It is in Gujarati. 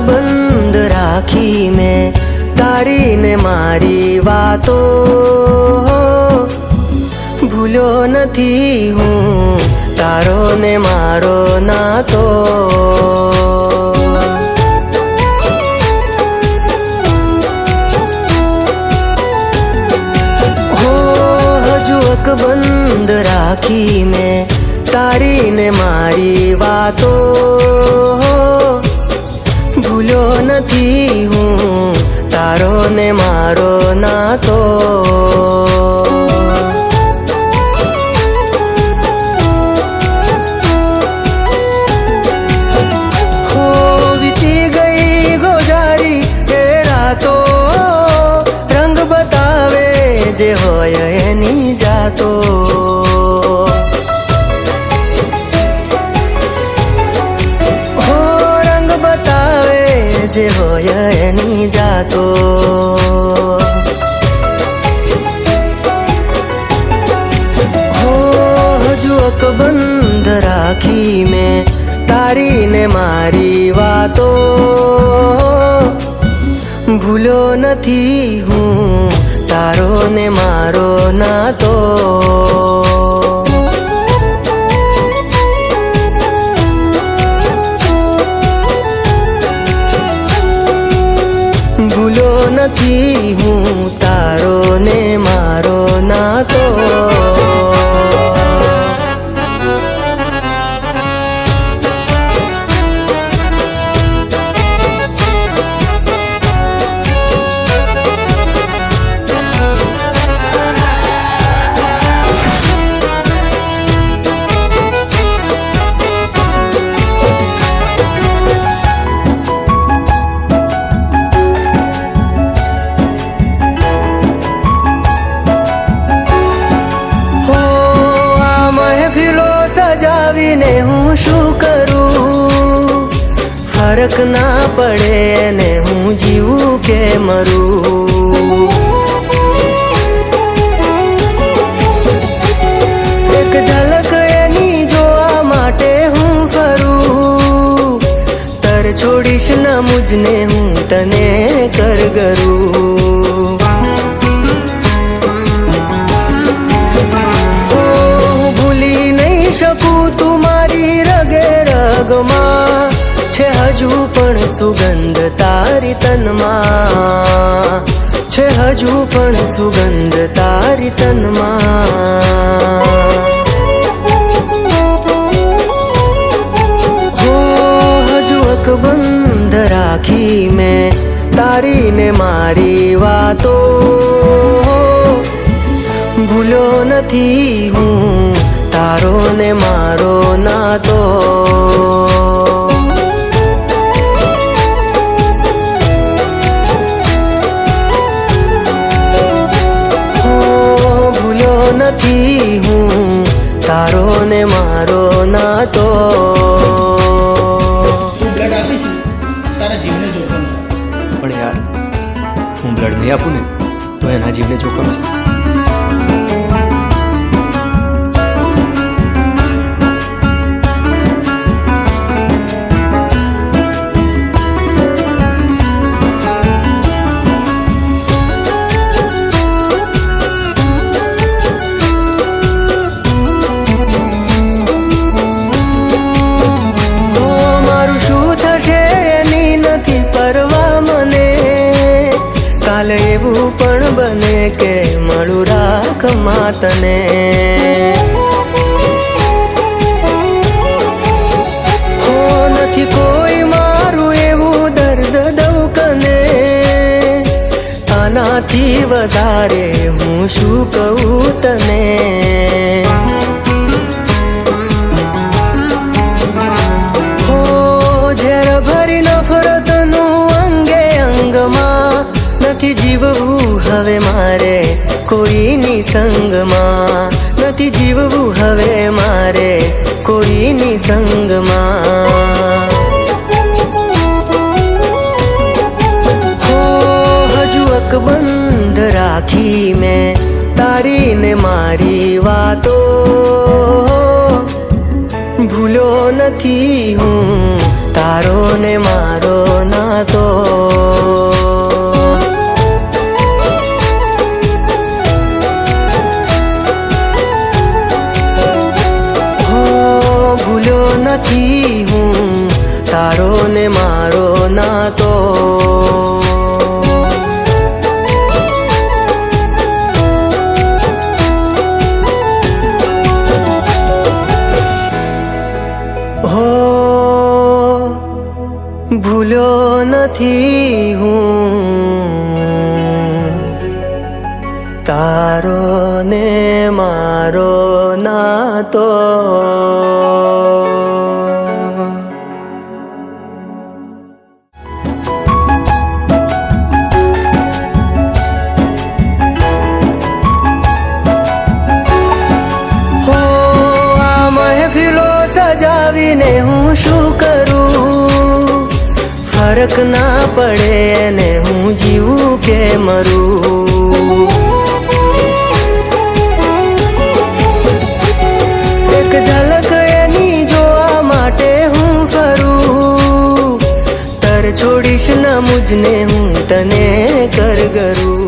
બંધ રાખી મેં તારી ને મારી વાતો, ભૂલ્યો નથી હું તારો ને મારો નાતો। હો હજુ અકબંધ રાખી મેં તારી ને મારી વાતો, ભૂલ્યો નથી હું તારો ને મારો નાતો। હો વીતી ગઈ ગોજારી એ રાતો, રંગ બતાવે જે હોય એની જાતો। જે હોય એની જાતો। હો હજુ અકબંધ રાખી મેં તારી ને મારી વાતો, ભૂલ્યો નથી હું તારો ને મારો નાતો। ભૂલ્યો નથી હું તારો ને મારો નાતો। સજાવીને હું શું કરું, ફરક ના પડે ને હું જીવું કે મરું। એક ઝલક એની જોવા માટે હું ફરું, તર છોડીશ ન મુજને હું તને કરગરું। શકું તું મારી રગે રગમાં છે, હજુ પણ સુગંધ તારી તનમાં છે, હજુ પણ સુગંધ તારી તનમાં। હો હજુ અકબંધ રાખી મેં તારી ને મારી વાતો, ભૂલ્યો નથી હું તારો ને મારો નાતો। ભૂલ્યો નથી હું તારો ને મારો નાતો। તું બ્લડ આપીશ તારા જીવને જોખમ છે, પણ યાર હું બ્લડ નહીં આપું ને તો એના જીવને જોખમ છે। કાલે એવું પણ બને કે મળું રાખ માતને। સૌથી વધારે હું શું કહું તને. હો ઝેર ભરી નફરતનું અંગે અંગમાં નથી જીવવું હવે મારે કોઈની સંગમાં, નથી જીવવું હવે મારે કોઈની સંગમાં. હો હજુ અકબંધ રાખી મેં તારી ને મારી વાતો, ભૂલ્યો નથી હું તારો ને મારો નાતો. ભૂલ્યો નથી હું તારો ને મારો નાતો. હો ભૂલ્યો નથી હું તારો ને મારો નાતો. હો આ મહેફિલો સજાવીને હું શું કરું, ફરક ના પડે ને હું જીવું કે મરું. એક ઝલક એની જોવા માટે હું ફરું, તર છોડીશ ન મુજને હું તને કરગરું.